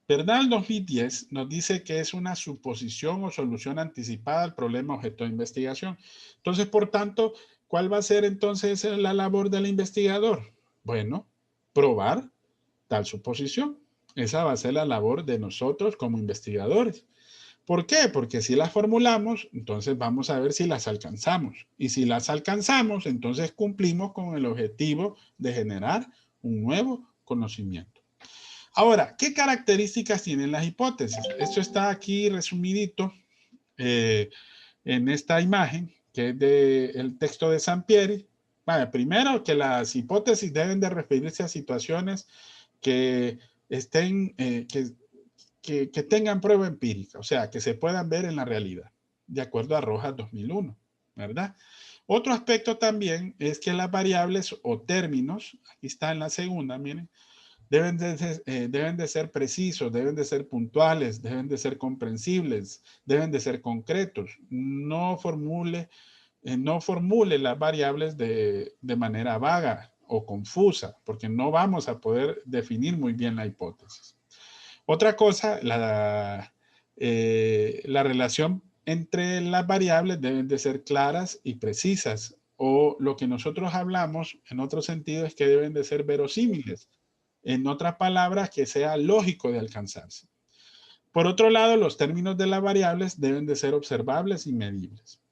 Bernal 2010 nos dice que es una suposición o solución anticipada al problema objeto de investigación. Entonces, por tanto, ¿cuál va a ser entonces la labor del investigador? Bueno, probar tal suposición. Esa va a ser la labor de nosotros como investigadores. ¿Por qué? Porque si las formulamos, entonces vamos a ver si las alcanzamos. Y si las alcanzamos, entonces cumplimos con el objetivo de generar un nuevo conocimiento. Ahora, ¿qué características tienen las hipótesis? Esto está aquí resumidito en esta imagen, que es del texto de Sampieri. Vale, primero, que las hipótesis deben de referirse a situaciones que estén, que tengan prueba empírica, o sea, que se puedan ver en la realidad, de acuerdo a Rojas 2001, ¿verdad? Otro aspecto también es que las variables o términos, aquí está en la segunda, miren, deben de ser precisos, deben de ser puntuales, deben de ser comprensibles, deben de ser concretos. No formule las variables de manera vaga o confusa, porque no vamos a poder definir muy bien la hipótesis. Otra cosa, la relación entre las variables deben de ser claras y precisas, o lo que nosotros hablamos en otro sentido es que deben de ser verosímiles. En otras palabras, que sea lógico de alcanzarse. Por otro lado, los términos de las variables deben de ser observables y medibles.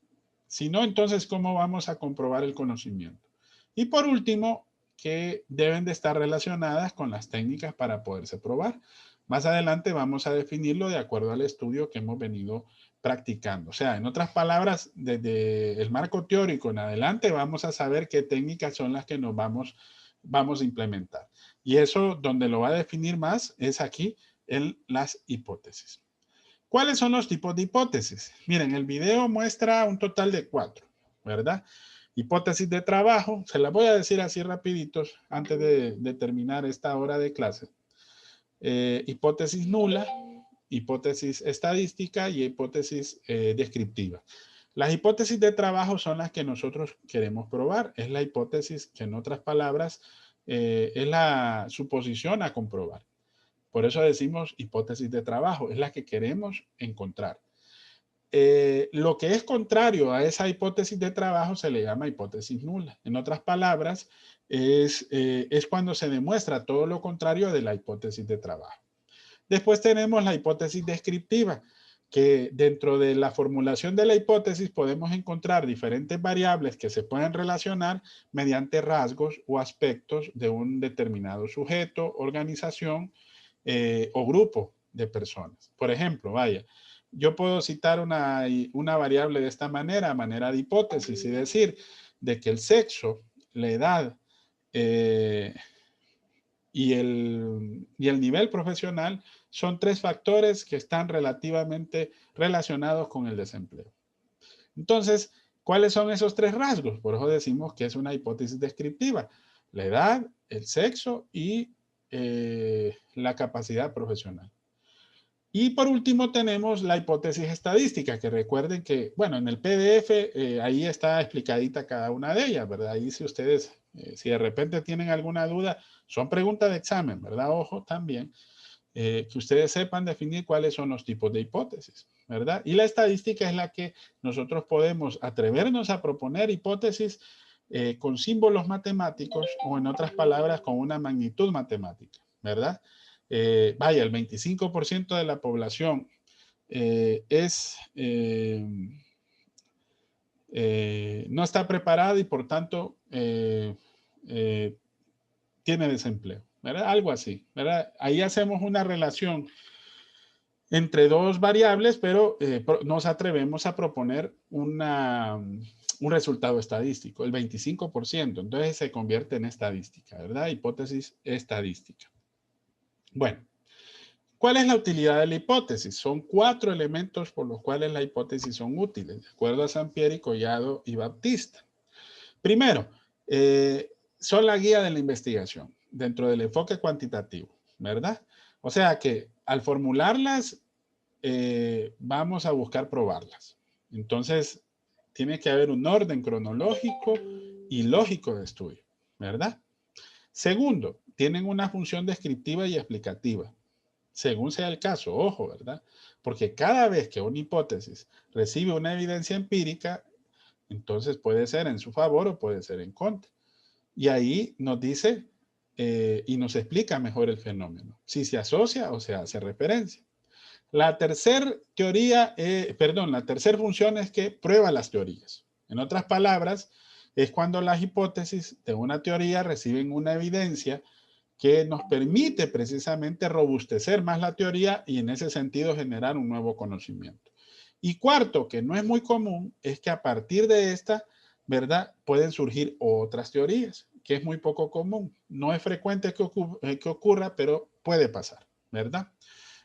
Si no, entonces, ¿cómo vamos a comprobar el conocimiento? Y por último, que deben de estar relacionadas con las técnicas para poderse probar. Más adelante vamos a definirlo de acuerdo al estudio que hemos venido practicando. O sea, en otras palabras, desde el marco teórico en adelante vamos a saber qué técnicas son las que nos vamos a implementar. Y eso donde lo va a definir más es aquí en las hipótesis. ¿Cuáles son los tipos de hipótesis? Miren, el video muestra un total de 4, ¿verdad? Hipótesis de trabajo, se las voy a decir así rapiditos antes de terminar esta hora de clase. Hipótesis nula, hipótesis estadística y hipótesis descriptiva. Las hipótesis de trabajo son las que nosotros queremos probar. Es la hipótesis que en otras palabras es la suposición a comprobar. Por eso decimos hipótesis de trabajo, es la que queremos encontrar. Lo que es contrario a esa hipótesis de trabajo se le llama hipótesis nula. En otras palabras, es cuando se demuestra todo lo contrario de la hipótesis de trabajo. Después tenemos la hipótesis descriptiva, que dentro de la formulación de la hipótesis podemos encontrar diferentes variables que se pueden relacionar mediante rasgos o aspectos de un determinado sujeto, organización o grupo de personas. Por ejemplo, vaya, yo puedo citar una variable de esta manera de hipótesis y decir de que el sexo, la edad y el nivel profesional son 3 factores que están relativamente relacionados con el desempleo. Entonces, ¿cuáles son esos 3 rasgos? Por eso decimos que es una hipótesis descriptiva. La edad, el sexo y la capacidad profesional. Y por último tenemos la hipótesis estadística, que recuerden que, bueno, en el PDF ahí está explicadita cada una de ellas, ¿verdad? Ahí si ustedes, si de repente tienen alguna duda, son preguntas de examen, ¿verdad? Ojo también, que ustedes sepan definir cuáles son los tipos de hipótesis, ¿verdad? Y la estadística es la que nosotros podemos atrevernos a proponer hipótesis con símbolos matemáticos o en otras palabras con una magnitud matemática, ¿verdad? Vaya, el 25% de la población no está preparada y por tanto tiene desempleo, ¿verdad? Algo así, ¿verdad? Ahí hacemos una relación entre 2 variables, pero nos atrevemos a proponer un resultado estadístico, el 25%. Entonces se convierte en estadística, ¿verdad? Hipótesis estadística. Bueno, ¿cuál es la utilidad de la hipótesis? Son 4 elementos por los cuales las hipótesis son útiles, de acuerdo a Sampieri, Collado y Baptista. Primero, son la guía de la investigación dentro del enfoque cuantitativo, ¿verdad? O sea que al formularlas, vamos a buscar probarlas. Entonces, tiene que haber un orden cronológico y lógico de estudio, ¿verdad? Segundo, tienen una función descriptiva y explicativa, según sea el caso, ojo, ¿verdad? Porque cada vez que una hipótesis recibe una evidencia empírica, entonces puede ser en su favor o puede ser en contra. Y ahí nos dice y nos explica mejor el fenómeno, si se asocia o se hace referencia. La tercera función es que prueba las teorías. En otras palabras, es cuando las hipótesis de una teoría reciben una evidencia que nos permite precisamente robustecer más la teoría y en ese sentido generar un nuevo conocimiento. Y cuarto, que no es muy común, es que a partir de esta, ¿verdad? Pueden surgir otras teorías, que es muy poco común. No es frecuente que ocurra, pero puede pasar, ¿verdad?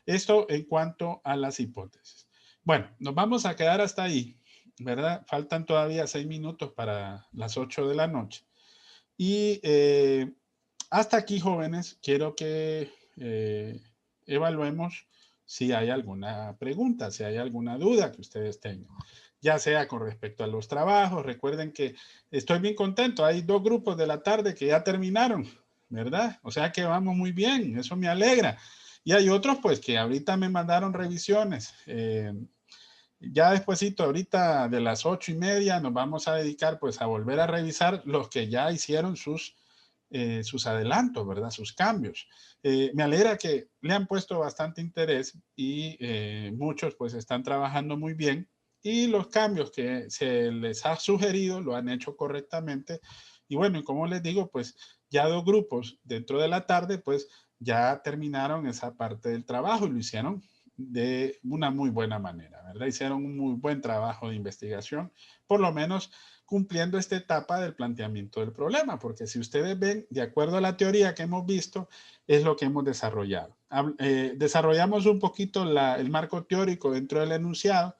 Esto en cuanto a las hipótesis. Bueno, nos vamos a quedar hasta ahí, ¿verdad? Faltan todavía 6 minutos para las 8 de la noche. Y hasta aquí, jóvenes, quiero que evaluemos si hay alguna pregunta, si hay alguna duda que ustedes tengan, ya sea con respecto a los trabajos. Recuerden que estoy bien contento. Hay 2 grupos de la tarde que ya terminaron, ¿verdad? O sea que vamos muy bien, eso me alegra. Y hay otros, pues, que ahorita me mandaron revisiones. Ya despuesito, ahorita de las 8:30, nos vamos a dedicar, pues, a volver a revisar los que ya hicieron sus adelantos, ¿verdad? Sus cambios. Me alegra que le han puesto bastante interés y muchos, pues, están trabajando muy bien y los cambios que se les ha sugerido lo han hecho correctamente. Y bueno, y como les digo, pues ya 2 grupos dentro de la tarde, pues ya terminaron esa parte del trabajo y lo hicieron de una muy buena manera, ¿verdad? Hicieron un muy buen trabajo de investigación, por lo menos cumpliendo esta etapa del planteamiento del problema, porque si ustedes ven, de acuerdo a la teoría que hemos visto, es lo que hemos desarrollado. Desarrollamos un poquito el marco teórico dentro del enunciado.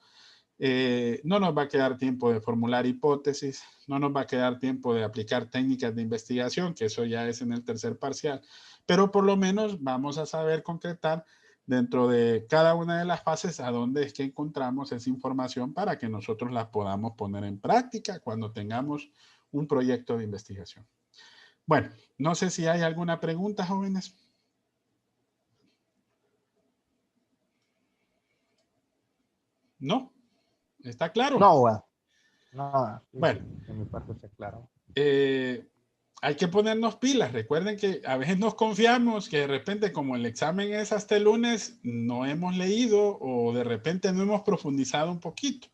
No nos va a quedar tiempo de formular hipótesis, no nos va a quedar tiempo de aplicar técnicas de investigación, que eso ya es en el tercer parcial, pero por lo menos vamos a saber concretar dentro de cada una de las fases a dónde es que encontramos esa información para que nosotros la podamos poner en práctica cuando tengamos un proyecto de investigación. Bueno, no sé si hay alguna pregunta, jóvenes. ¿No? ¿Está claro? No, bueno. No, bueno, de mi parte está claro. Hay que ponernos pilas. Recuerden que a veces nos confiamos que de repente como el examen es hasta el lunes, no hemos leído o de repente no hemos profundizado un poquito.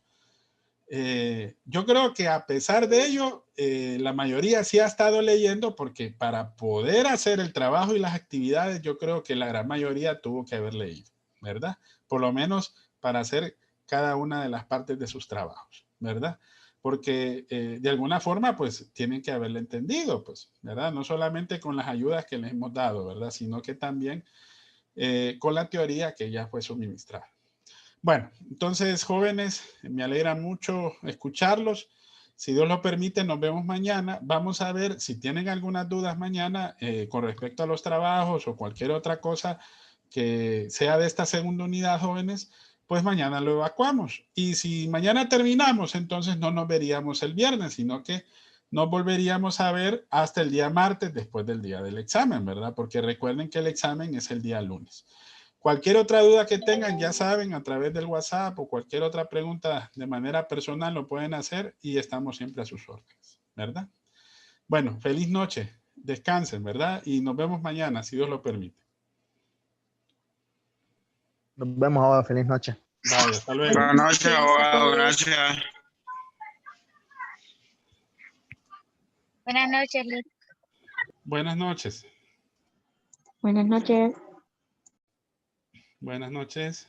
Yo creo que a pesar de ello, la mayoría sí ha estado leyendo porque para poder hacer el trabajo y las actividades, yo creo que la gran mayoría tuvo que haber leído, ¿verdad? Por lo menos para hacer cada una de las partes de sus trabajos, ¿verdad? Porque de alguna forma, pues tienen que haberle entendido, pues, ¿verdad? No solamente con las ayudas que les hemos dado, ¿verdad? Sino que también con la teoría que ya fue suministrada. Bueno, entonces, jóvenes, me alegra mucho escucharlos. Si Dios lo permite, nos vemos mañana. Vamos a ver si tienen algunas dudas mañana con respecto a los trabajos o cualquier otra cosa que sea de esta segunda unidad, jóvenes, pues mañana lo evacuamos. Y si mañana terminamos, entonces no nos veríamos el viernes, sino que nos volveríamos a ver hasta el día martes después del día del examen, ¿verdad? Porque recuerden que el examen es el día lunes. Cualquier otra duda que tengan, ya saben, a través del WhatsApp o cualquier otra pregunta de manera personal lo pueden hacer y estamos siempre a sus órdenes, ¿verdad? Bueno, feliz noche, descansen, ¿verdad? Y nos vemos mañana, si Dios lo permite. Nos vemos ahora. Feliz noche. Vale, hasta luego. Buenas noches, abogado. Gracias. Buenas noches, Liz. Buenas noches. Buenas noches. Buenas noches.